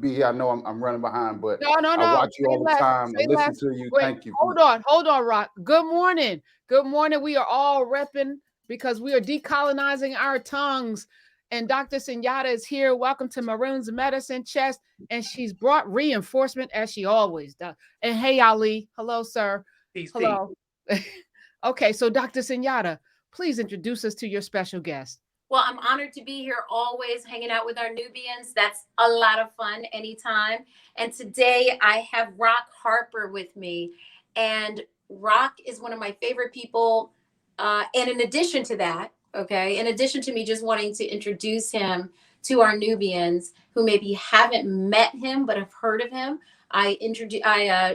be here. I know I'm running behind, but No, no, I no. watch you Say all the less. time. I Say listen less. to you. Wait, Thank you. hold on, Rock. Good morning. Good morning. We are all repping because we are decolonizing our tongues. And Dr. Sunyatta is here. Welcome to Maroon's Medicine Chest. And she's brought reinforcement as she always does. And hey, Ali. Hello, sir. Peace, peace. Hello. Okay, so Dr. Sunyatta, please introduce us to your special guest. Well, I'm honored to be here always hanging out with our Nubians. That's a lot of fun anytime. And today I have Rock Harper with me. And Rock is one of my favorite people. And in addition to that, okay, in addition to me just wanting to introduce him to our Nubians who maybe haven't met him but have heard of him, I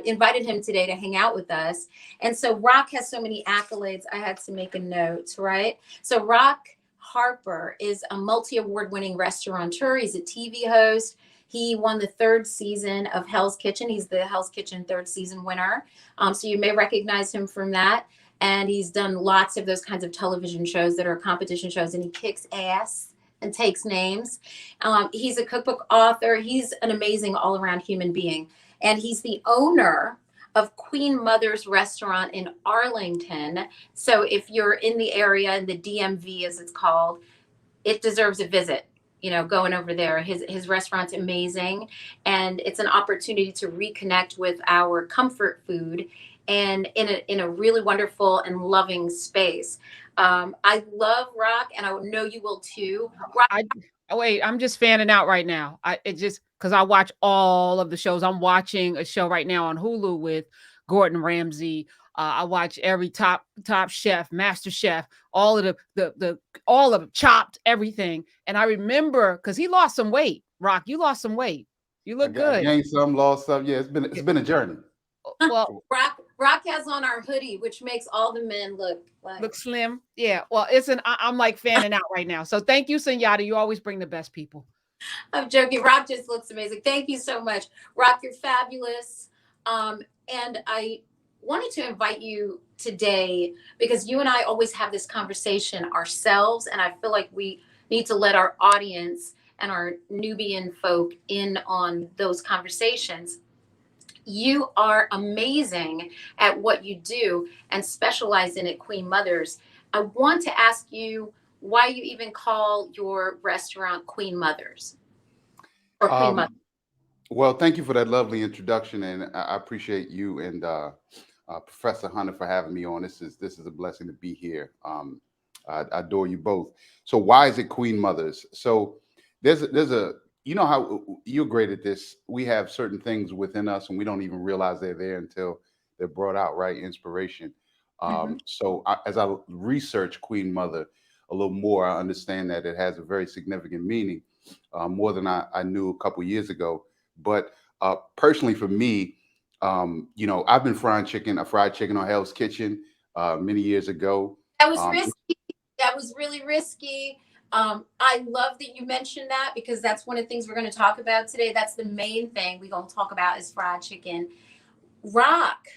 invited him today to hang out with us. And so Rock has so many accolades. I had to make a note, right? So Rock Harper is a multi-award winning restaurateur. He's a TV host. He won the third season of Hell's Kitchen. He's the Hell's Kitchen third season winner. So you may recognize him from that. And he's done lots of those kinds of television shows that are competition shows, and he kicks ass and takes names. He's a cookbook author. He's an amazing all-around human being. And he's the owner of Queen Mother's restaurant in Arlington. So if you're in the area, in the DMV as it's called, it deserves a visit. You know, going over there. His restaurant's amazing, and it's an opportunity to reconnect with our comfort food and in a really wonderful and loving space. I love Rock, and I know you will too. Rock, Wait, I'm just fanning out right now. It just because I watch all of the shows. I'm watching a show right now on Hulu with Gordon Ramsay. I watch every top chef, master chef, all of the all of Chopped, everything. And I remember because he lost some weight. Rock, you lost some weight. You look I good. gained some, lost some. Yeah, it's been a journey. Well, Rock has on our hoodie, which makes all the men look slim. Yeah. Well, I'm like fanning out right now. So thank you, Sunyatta. You always bring the best people. I'm joking. Rock just looks amazing. Thank you so much. Rock, you're fabulous. And I wanted to invite you today because you and I always have this conversation ourselves. And I feel like we need to let our audience and our Nubian folk in on those conversations. You are amazing at what you do and specialize in it, Queen Mothers. I want to ask you why you even call your restaurant Queen Mothers or Queen Mother. Well, thank you for that lovely introduction, and I appreciate you and Professor Hunter for having me on. This is a blessing to be here. I adore you both. So why is it Queen Mothers? So there's a you know how you're great at this. We have certain things within us, and we don't even realize they're there until they're brought out. Right, inspiration. So as I research Queen Mother a little more, I understand that it has a very significant meaning, more than I knew a couple years ago. But personally, for me, I've been fried chicken on Hell's Kitchen many years ago. That was risky. That was really risky. I love that you mentioned that because that's one of the things we're going to talk about today. That's the main thing we're going to talk about is fried chicken. Rock.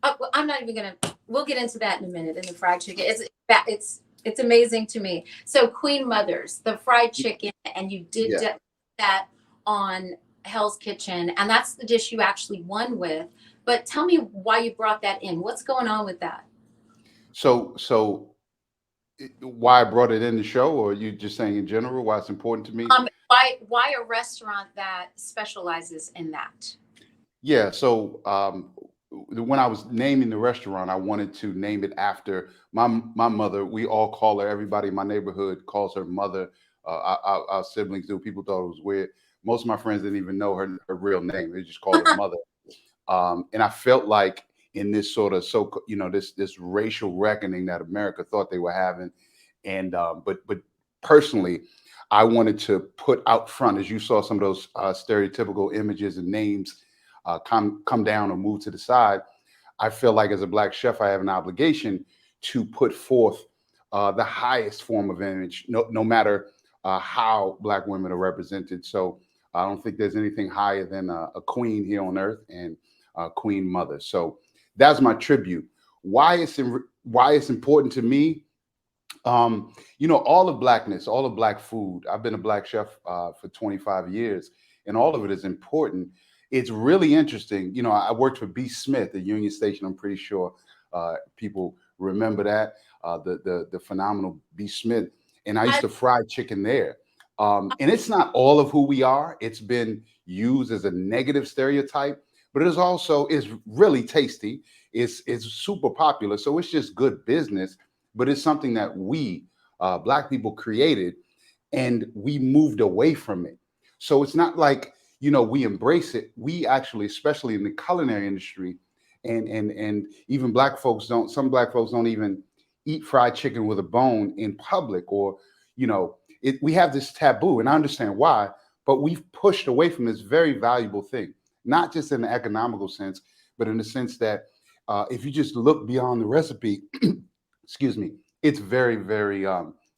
I'm not even going to. We'll get into that in a minute. In the fried chicken, it's amazing to me. So Queen Mothers, the fried chicken, and you did that on Hell's Kitchen, and that's the dish you actually won with. But tell me why you brought that in. What's going on with that? So why I brought it in the show, or you just saying in general why it's important to me? Why a restaurant that specializes in that? Yeah. So when I was naming the restaurant, I wanted to name it after my mother. We all call her. Everybody in my neighborhood calls her mother. Our siblings do. People thought it was weird. Most of my friends didn't even know her real name. They just called her mother. And I felt like in this sort of this racial reckoning that America thought they were having, and but personally, I wanted to put out front, as you saw some of those stereotypical images and names come down or move to the side. I feel like as a Black chef, I have an obligation to put forth the highest form of image, no matter how Black women are represented. So I don't think there's anything higher than a queen here on earth and Queen Mother. So that's my tribute. Why it's important to me. All of Blackness, all of Black food. I've been a Black chef for 25 years, and all of it is important. It's really interesting. You know, I worked for B. Smith at Union Station. I'm pretty sure people remember that, the phenomenal B. Smith. And I used I, to fry chicken there. And it's not all of who we are. It's been used as a negative stereotype, but it is also is really tasty. It's super popular. So it's just good business, but it's something that we Black people created, and we moved away from it. So it's not like, you know, we embrace it. We actually, especially in the culinary industry, and even Black folks don't. Some Black folks don't even eat fried chicken with a bone in public, or you know, we have this taboo, and I understand why. But we've pushed away from this very valuable thing, not just in the economical sense, but in the sense that if you just look beyond the recipe, excuse me, it's very, very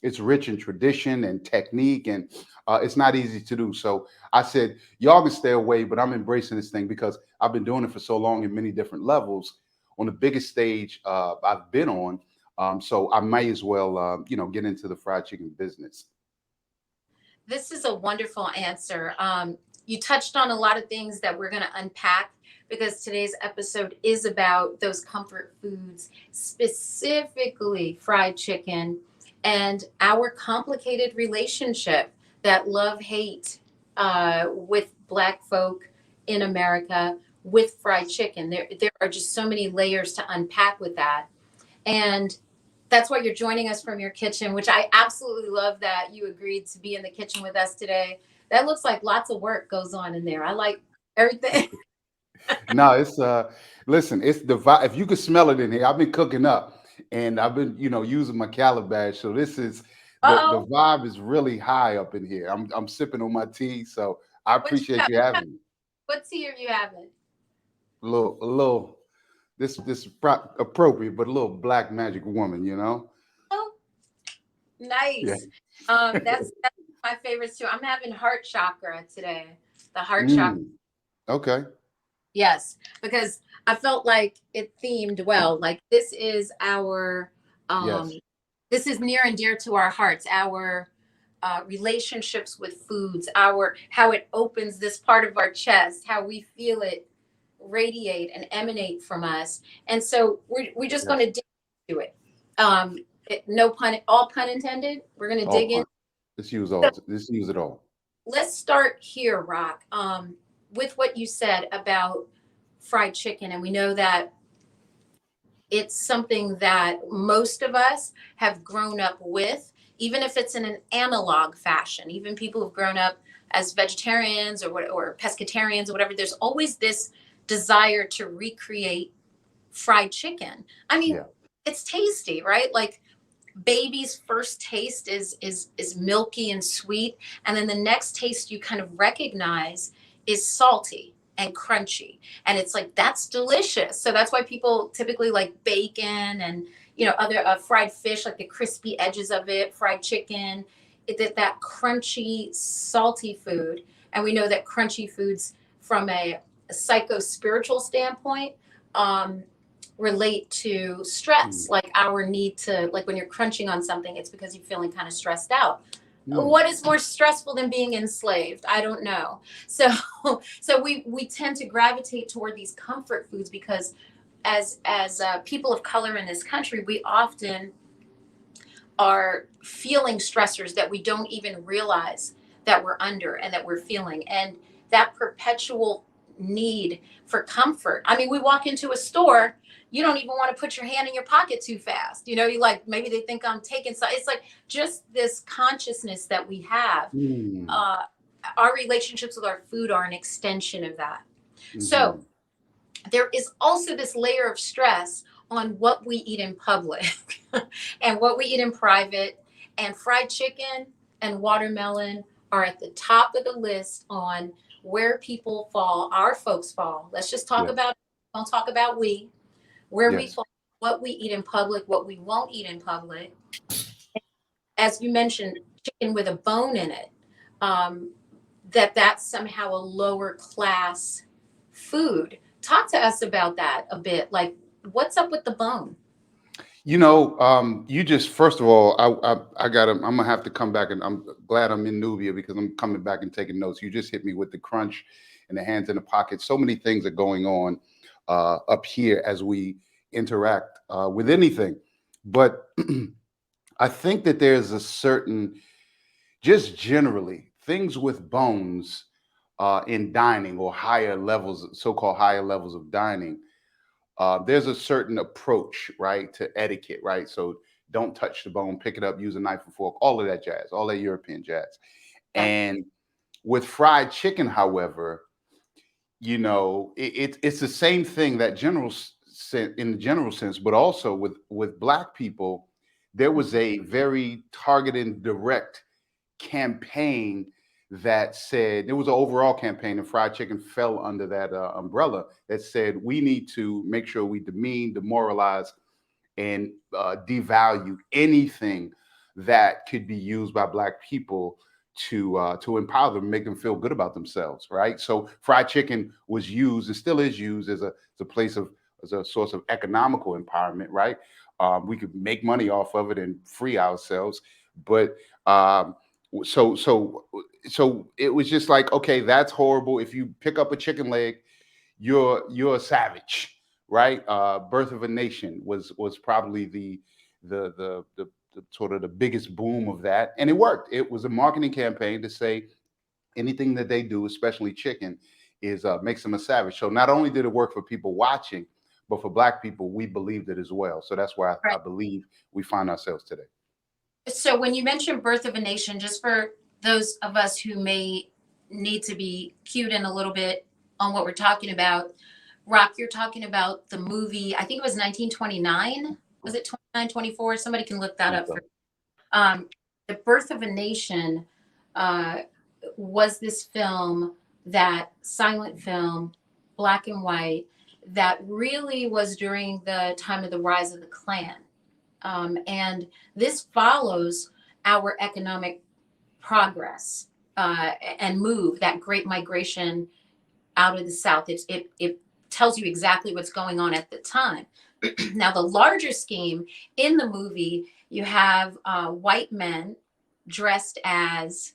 it's rich in tradition and technique, and it's not easy to do. So I said, y'all can stay away, but I'm embracing this thing because I've been doing it for so long in many different levels on the biggest stage I've been on. So I might as well, you know, get into the fried chicken business. this is a wonderful answer. You touched on a lot of things that we're going to unpack because today's episode is about those comfort foods, specifically fried chicken, and our complicated relationship, that love hate with Black folk in America with fried chicken. There are just so many layers to unpack with that. And that's why you're joining us from your kitchen, which I absolutely love that you agreed to be in the kitchen with us today. That looks like lots of work goes on in there. I like everything. No, it's listen, it's the vibe. If you could smell it in here, I've been cooking up and I've been, you know, using my calabash. So this is the Uh-oh. vibe is really high up in here. I'm sipping on my tea. So I What you appreciate have? you having me. What tea are you having? A little this is appropriate, but a little black magic woman, you know? Oh, Yeah. nice. That's my favorites too. I'm having heart chakra today. The heart chakra. Mm, okay. Yes, because I felt like it themed well. Like um Yes. this is near and dear to our hearts, our relationships with foods, our how it opens this part of our chest, how we feel it radiate and emanate from us. And so we're just going Yes. to dig into it. No pun, all pun intended. We're going to All dig in. fun. So Let's use it all. let's start here, Rock, with what you said about fried chicken. And we know that it's something that most of us have grown up with, even if it's in an analog fashion. Even people who've grown up as vegetarians or pescatarians or whatever, there's always this desire to recreate fried chicken. I mean, Yeah. it's tasty, right? Like baby's first taste is milky and sweet, and then the next taste you kind of recognize is salty and crunchy, and it's like that's delicious. So that's why people typically like bacon and other fried fish, like the crispy edges of it, fried chicken, that crunchy salty food. And we know that crunchy foods from a psycho spiritual standpoint um, relate to stress, Mm, like our need to, like when you're crunching on something, it's because you're feeling kind of stressed out. mm, What is more stressful than being enslaved? I don't know. So so we tend to gravitate toward these comfort foods because as people of color in this country, we often are feeling stressors that we don't even realize that we're under and that we're feeling. And that perpetual need for comfort. I mean, we walk into a store, you don't even want to put your hand in your pocket too fast. You like, maybe they think I'm taking so. It's like just this consciousness that we have. mm, Uh, our relationships with our food are an extension of that. So mhm. there is also this layer of stress on what we eat in public and what we eat in private. And fried chicken and watermelon are at the top of the list on where people fall, our folks fall. Let's just talk Yes. about, don't talk about where we Yes. fall, what we eat in public, what we won't eat in public. As you mentioned, chicken with a bone in it, um, that's somehow a lower class food. Talk to us about that a bit. Like, what's up with the bone? You just first of all, I got to. I'm gonna have to come back, and I'm glad I'm in Nubia because I'm coming back and taking notes. You just hit me with the crunch and the hands in the pocket. So many things are going on up here as we interact with anything, but I think that there's a certain, just generally, things with bones in dining or higher levels, so-called higher levels of dining. There's a certain approach, right, to etiquette, right? So don't touch the bone, pick it up, use a knife and fork, all of that jazz, all that European jazz. Yeah. And with fried chicken, however, it's the same thing that in the general sense, but also with black people, there was a very targeted and direct campaign that said, there was an overall campaign, and fried chicken fell under that umbrella, that said we need to make sure we demean, demoralize, and devalue anything that could be used by black people to empower them, make them feel good about themselves, right? So fried chicken was used and still is used as a place of, as a source of economical empowerment, right? We could make money off of it and free ourselves, but so so so it was just like, okay, that's horrible. If you pick up a chicken leg, you're a savage, right? Birth of a Nation was probably the sort of the biggest boom of that, and it worked. It was a marketing campaign to say anything that they do, especially chicken, is makes them a savage. So not only did it work for people watching, but for black people, we believed it as well. So that's where I Right. believe we find ourselves today. So when you mentioned Birth of a Nation, just for those of us who may need to be cued in a little bit on what we're talking about, Rock, you're talking about the movie, I think it was 1929. Was it 29, 24? Somebody can look that up for um, The Birth of a Nation uh, was this film, that silent film, black and white, that really was during the time of the rise of the Klan. And this follows our economic progress and move, that great migration out of the South. It tells you exactly what's going on at the time. Now, the larger scheme in the movie, you have white men dressed as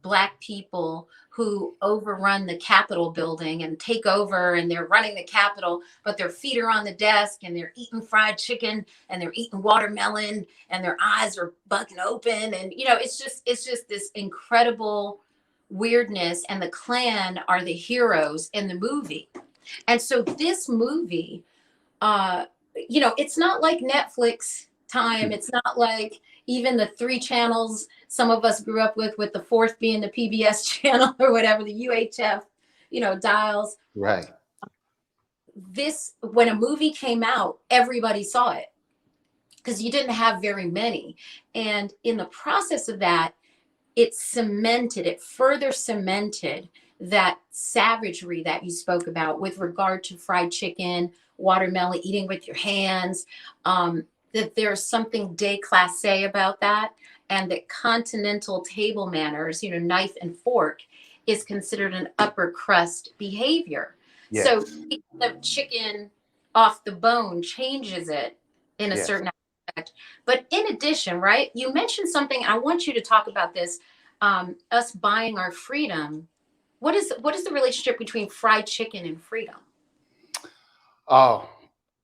black people who overrun the Capitol building and take over, and they're running the Capitol, but their feet are on the desk and they're eating fried chicken and they're eating watermelon and their eyes are bugging open. And, it's just this incredible weirdness. And the Klan are the heroes in the movie. And so this movie, uh, it's not like Netflix time. It's not like even the three channels some of us grew up with the fourth being the PBS channel or whatever, the UHF, dials. Right. This, when a movie came out, everybody saw it because you didn't have very many. And in the process of that, it further cemented that savagery that you spoke about with regard to fried chicken, watermelon, eating with your hands, that there's something déclassé about that, and that continental table manners, knife and fork, is considered an upper crust behavior. So Yes. the chicken off the bone changes it in a Yes. certain aspect. But in addition, right, you mentioned something, I want you to talk about this, us buying our freedom. What is the relationship between fried chicken and freedom? Oh,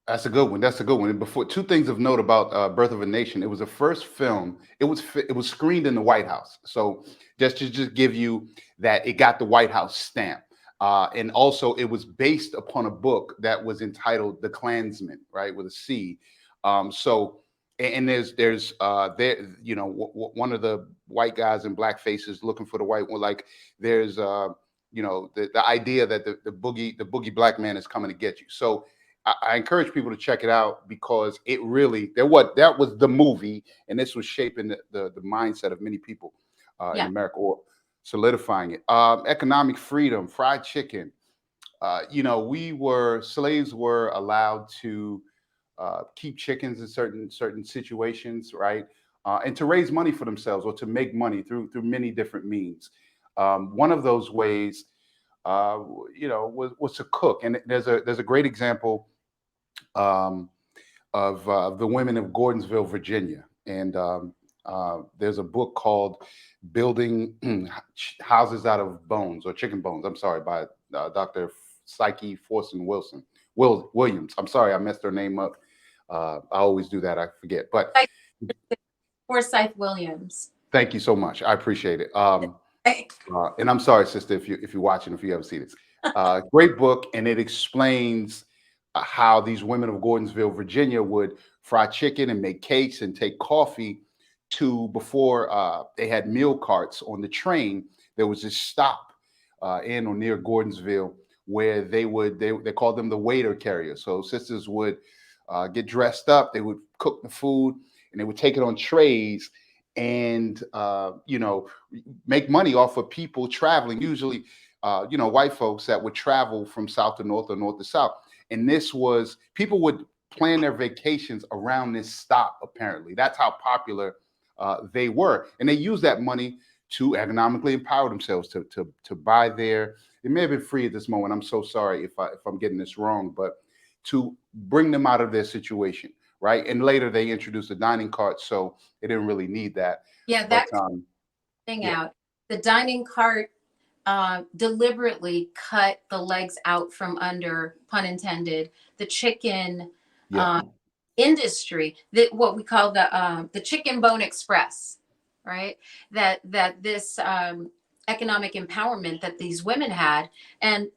that's a good one. That's a good one. And before, two things of note about Birth of a Nation. It was the first film. It was screened in the White House. So just give you that, it got the White House stamp. And also, it was based upon a book that was entitled The Klansman, right, with a C. So, and one of the white guys in black faces looking for the white one. Like there's the idea that the boogie black man is coming to get you. So I encourage people to check it out because it really, that was the movie, and this was shaping the mindset of many people in Yeah. America, or solidifying it. Economic freedom, fried chicken. Slaves were allowed to keep chickens in certain situations, right, and to raise money for themselves or to make money through many different means. One of those ways, was to cook, and there's a great example. Um, of the women of Gordonsville, Virginia. And there's a book called Building Houses Out of Bones or Chicken Bones. I'm sorry, by Dr. Psyche Forson Williams. I'm sorry, I messed her name up. I always do that. I forget. But Forsyth Williams. thank you so much. I appreciate it. Hey. And I'm sorry, sister, if you're watching, if you haven't seen it. Great book, and it explains how these women of Gordonsville, Virginia, would fry chicken and make cakes and take coffee to before they had meal carts on the train. There was this stop in or near Gordonsville where they called them the waiter carrier. So sisters would get dressed up, they would cook the food, and they would take it on trays and make money off of people traveling, usually white folks that would travel from south to north or north to south. And this was, people would plan their vacations around this stop. Apparently that's how popular they were, and they used that money to economically empower themselves to buy their, it may have been free at this moment, I'm so sorry if I'm getting this wrong, but to bring them out of their situation, right? And later they introduced the dining cart, so they didn't really need that. Yeah, But that out. The dining cart deliberately cut the legs out from under, pun intended, the chicken industry, that what we call the chicken bone express, right? That this economic empowerment that these women had. And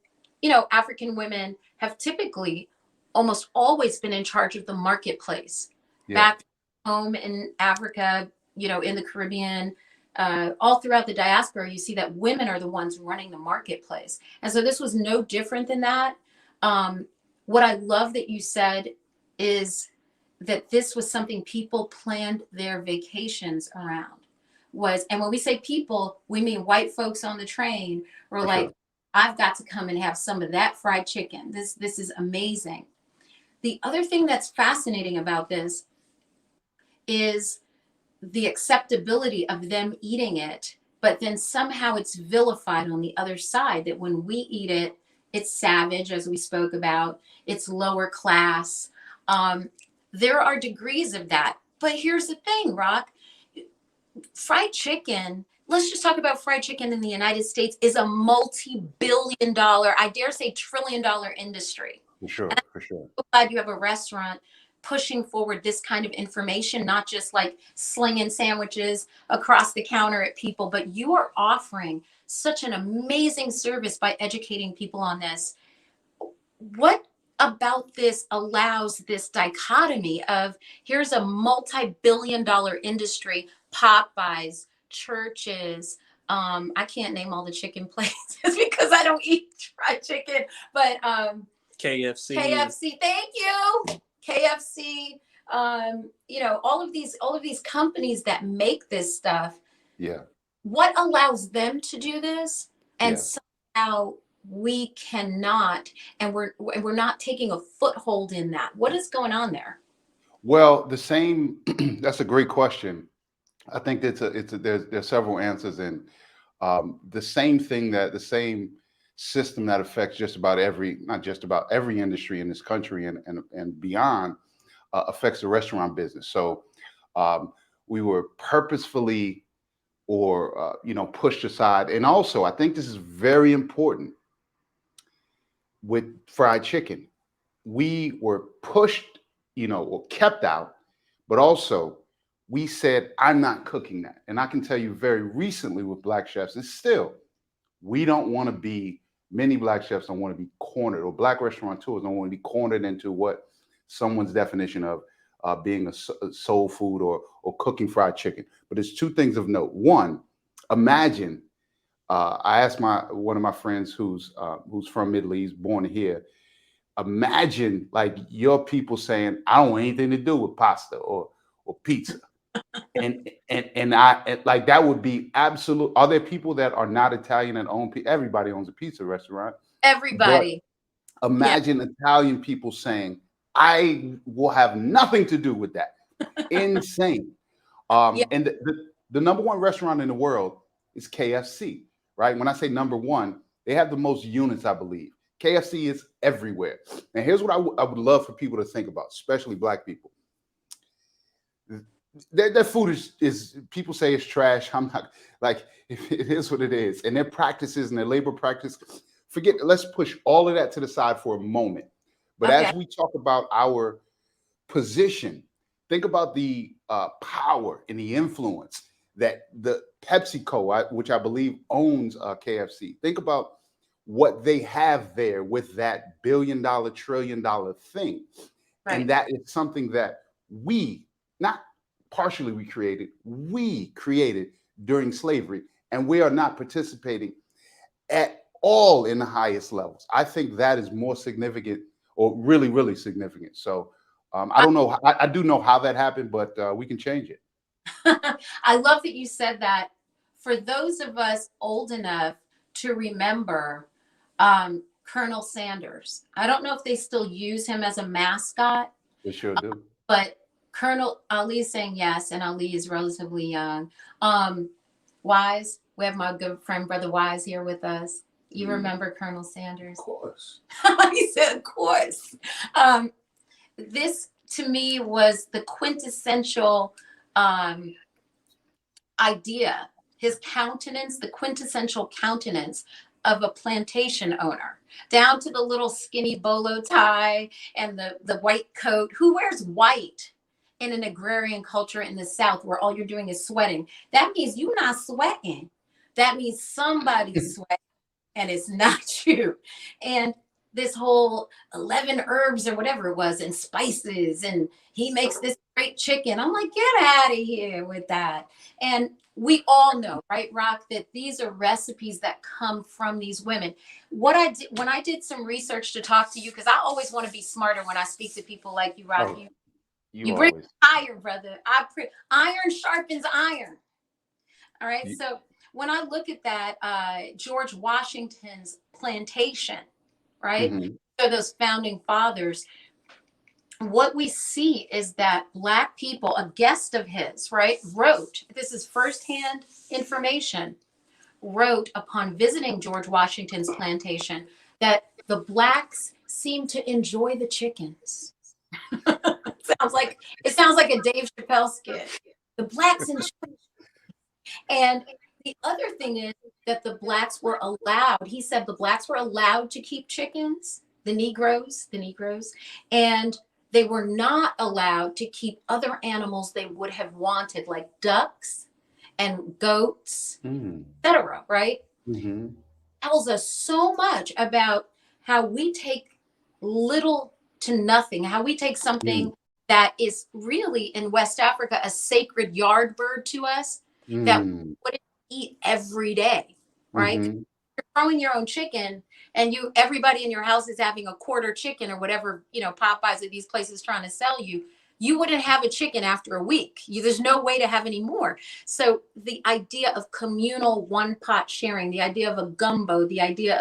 African women have typically almost always been in charge of the marketplace. Back home in Africa, in the Caribbean, all throughout the diaspora, you see that women are the ones running the marketplace. And so this was no different than that. What I love that you said is that this was something people planned their vacations around. And when we say people, we mean white folks on the train were like, sure, I've got to come and have some of that fried chicken. This is amazing. The other thing that's fascinating about this is the acceptability of them eating it, but then somehow it's vilified on the other side, that when we eat it, it's savage, as we spoke about, it's lower class. There are degrees of that. But here's the thing, Rock, fried chicken, let's just talk about fried chicken in the United States, is a multi-billion dollar, I dare say trillion-dollar industry. For sure, for sure. I'm glad you have a restaurant pushing forward this kind of information, not just like slinging sandwiches across the counter at people, but you are offering such an amazing service by educating people on this. What about this allows this dichotomy of, here's a multi-billion dollar industry, Popeyes, churches, I can't name all the chicken places because I don't eat fried chicken, but KFC, thank you. KFC, all of these companies that make this stuff. Yeah. What allows them to do this? And somehow we cannot, and we're not taking a foothold in that. What is going on there? Well, the same, that's a great question. I think there's several answers, and the same system that affects just about not just about every industry in this country and beyond affects the restaurant business. So we were purposefully pushed aside. And also, I think this is very important with fried chicken. We were pushed, or kept out, but also we said, I'm not cooking that. And I can tell you very recently with Black chefs, it's still, we don't want to be, many Black chefs don't want to be cornered, or Black restaurateurs don't want to be cornered into what someone's definition of being a soul food or cooking fried chicken. But there's two things of note. One, imagine, I asked one of my friends who's from Middle East, born here, imagine like your people saying, I don't want anything to do with pasta or pizza. and like that would be absolute. Are there people that are not Italian and own? Everybody owns a pizza restaurant. Everybody. But imagine Italian people saying, I will have nothing to do with that. Insane. And the number one restaurant in the world is KFC, right? When I say number one, they have the most units, I believe. KFC is everywhere. And here's what I would love for people to think about, especially Black people. Their food is people say it's trash. I'm not like it is what it is. And their practices and their labor practice, let's push all of that to the side for a moment. But Okay. as we talk about our position, think about the power and the influence that the PepsiCo, which I believe owns KFC, think about what they have there with that billion-dollar, trillion-dollar thing. Right. And that is something that not partially we created during slavery, and we are not participating at all in the highest levels. I think that is more significant, or really, really significant. So I don't know. I do know how that happened, but we can change it. I love that you said that. For those of us old enough to remember Colonel Sanders, I don't know if they still use him as a mascot. They sure do. But Colonel Ali is saying yes, and Ali is relatively young. Wise, we have my good friend Brother Wise here with us. You remember Colonel Sanders? Of course. He said, of course. This to me was the quintessential idea, his countenance, the quintessential countenance of a plantation owner, down to the little skinny bolo tie and the white coat. Who wears white in an agrarian culture in the South where all you're doing is sweating? That means you're not sweating. That means somebody's sweating, and it's not you. And this whole 11 herbs or whatever it was and spices, and he makes this great chicken. I'm like, get out of here with that. And we all know, right, Rock, that these are recipes that come from these women. What I did when I did some research to talk to you, because I always want to be smarter when I speak to people like you, Rock. Oh, you bring fire, brother. Iron sharpens iron. All right. So when I look at that, George Washington's plantation, right? Mm-hmm. So those founding fathers, what we see is that Black people, a guest of his, right, wrote, this is firsthand information, wrote upon visiting George Washington's plantation that the Blacks seem to enjoy the chickens. It sounds like a Dave Chappelle skit. The Blacks enjoy. And the other thing is that the Blacks were allowed, he said the Blacks were allowed to keep chickens, the Negroes, and they were not allowed to keep other animals they would have wanted, like ducks and goats, etc. Right? Mm-hmm. Tells us so much about how we take little to nothing, how we take something that is really in West Africa a sacred yard bird to us that we wouldn't eat every day, right? You're growing your own chicken, and everybody in your house is having a quarter chicken or whatever, Popeyes at these places trying to sell you. You wouldn't have a chicken after a week. There's no way to have any more. So the idea of communal one pot sharing, the idea of a gumbo, the idea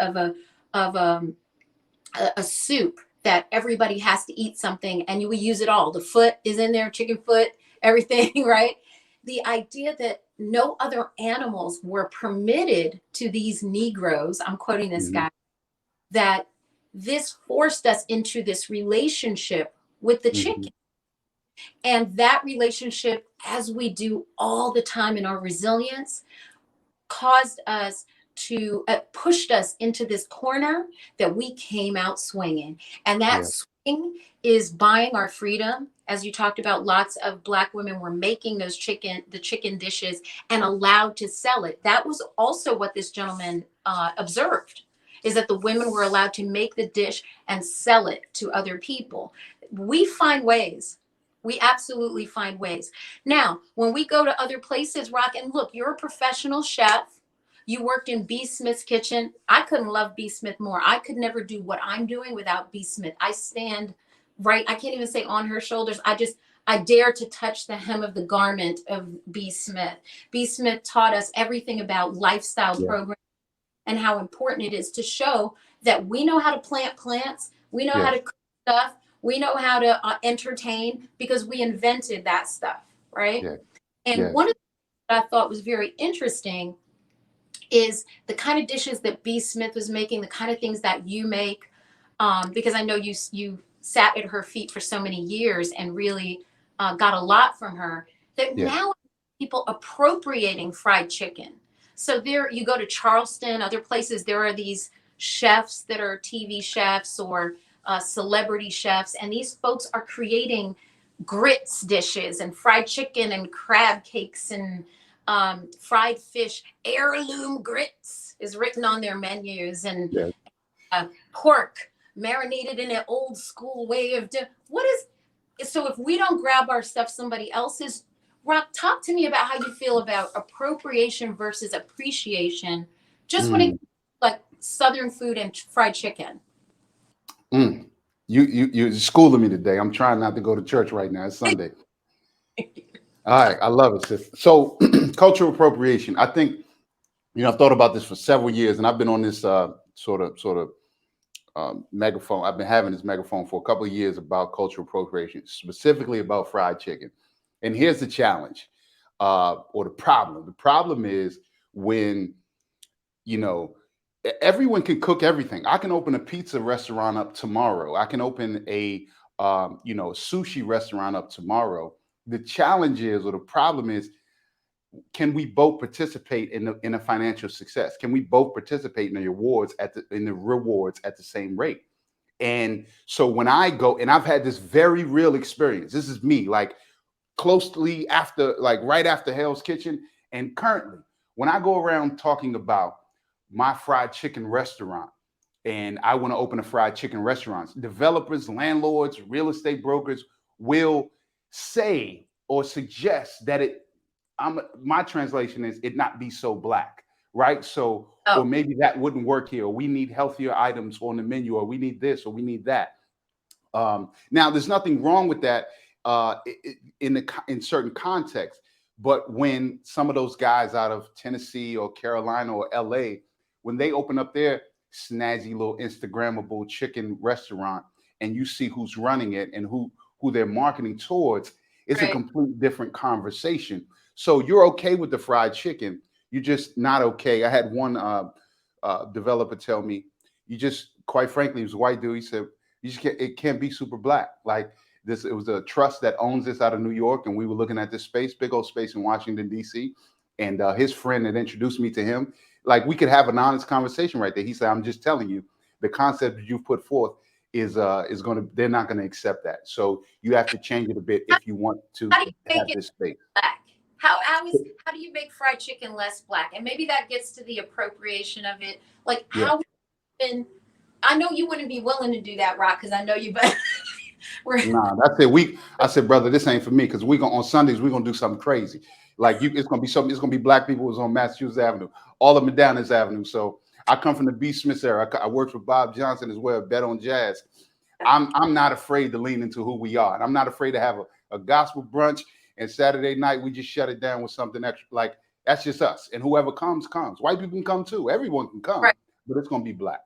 of a soup that everybody has to eat something, and we use it all. The foot is in there, chicken foot, everything, right? The idea that no other animals were permitted to these Negroes, I'm quoting this guy, that this forced us into this relationship with the chicken. And that relationship, as we do all the time in our resilience, caused us to pushed us into this corner that we came out swinging. And that swing is buying our freedom. As you talked about, lots of Black women were making the chicken dishes and allowed to sell it. That was also what this gentleman observed, is that the women were allowed to make the dish and sell it to other people. We find ways. We absolutely find ways. Now, when we go to other places, Rock, and look, you're a professional chef. You worked in B. Smith's kitchen. I couldn't love B. Smith more. I could never do what I'm doing without B. Smith. I stand right. I can't even say on her shoulders. I dare to touch the hem of the garment of B. Smith. B. Smith taught us everything about lifestyle programs and how important it is to show that we know how to plant plants. We know how to cook stuff. We know how to entertain, because we invented that stuff, right? And one of the things that I thought was very interesting is the kind of dishes that B. Smith was making, the kind of things that you make. because I know you sat at her feet for so many years and really got a lot from her. That Yeah. now people appropriating fried chicken. So there, you go to Charleston, other places, there are these chefs that are TV chefs or celebrity chefs, and these folks are creating grits dishes and fried chicken and crab cakes and fried fish. Heirloom grits is written on their menus, and Yeah. pork marinated in an old school way of what is. So if we don't grab our stuff, somebody else's. Rock, talk to me about how you feel about appropriation versus appreciation, just when it Mm, like Southern food and fried chicken. mm. You're schooling me today. I'm trying not to go to church right now. It's Sunday. All right, I love it, sis. So, cultural appropriation. I think I've thought about this for several years, and I've been on this sort of megaphone. I've been having this megaphone for a couple of years about cultural appropriation, specifically about fried chicken. And here's the challenge, or the problem. The problem is when you know everyone can cook everything. I can open a pizza restaurant up tomorrow. I can open a sushi restaurant up tomorrow. The challenge is, or the problem is, can we both participate in a financial success? Can we both participate in the rewards at the same rate? And so when I go, and I've had this very real experience. This is me, like closely after, like right after Hell's Kitchen, and currently when I go around talking about my fried chicken restaurant, and I want to open a fried chicken restaurant, developers, landlords, real estate brokers will say or suggest that my translation is it not be so black, right? So, or Oh, maybe that wouldn't work here, or we need healthier items on the menu, or we need this, or we need that. Now, there's nothing wrong with that in certain contexts, but when some of those guys out of Tennessee or Carolina or LA, when they open up their snazzy little Instagrammable chicken restaurant, and you see who's running it and who they're marketing towards, it's a right. complete different conversation. So you're okay with the fried chicken, you're just not okay. I had one developer tell me, you just, quite frankly, he was a white dude. He said, you just can't, it can't be super black. Like this, it was a trust that owns this out of New York, and we were looking at this space, big old space in Washington D.C. And his friend had introduced me to him. Like we could have an honest conversation right there. He said, "I'm just telling you, the concept that you've put forth is going to, they're not going to accept that. So you have to change it a bit if you want to How do you have make it this space." black? How do you make fried chicken less black? And maybe that gets to the appropriation of it. Like Yeah. how and I know you wouldn't be willing to do that, Rock, because I know you but we're Nah, that's it. I said, brother, this ain't for me, because we going on Sundays we're gonna do something crazy. Like it's gonna be something. It's gonna be black people who's on Massachusetts Avenue, all of Medallions Avenue. So I come from the B. Smith era. I worked for Bob Johnson as well, bet on jazz. I'm not afraid to lean into who we are, and I'm not afraid to have a gospel brunch. And Saturday night we just shut it down with something extra. Like that's just us. And whoever comes, comes. White people can come too. Everyone can come, right. but it's gonna be black.